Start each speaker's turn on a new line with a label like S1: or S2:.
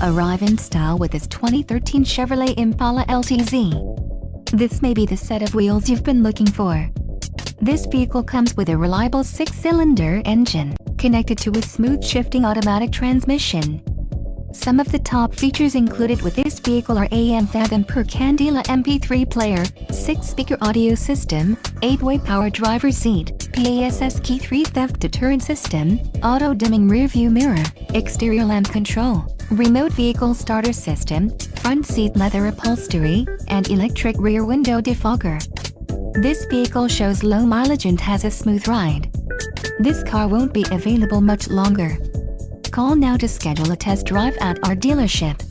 S1: Arrive in style with this 2013 Chevrolet Impala LTZ. This may be the set of wheels you've been looking for. This vehicle comes with a reliable 6-cylinder engine, connected to a smooth shifting automatic transmission. Some of the top features included with this vehicle are AM FM per Candela MP3 player, 6-speaker audio system, 8-way power driver seat, PASS key 3 theft deterrent system, auto-dimming rear-view mirror, exterior lamp control, remote vehicle starter system, front seat leather upholstery, and electric rear window defogger. This vehicle shows low mileage and has a smooth ride. This car won't be available much longer. Call now to schedule a test drive at our dealership.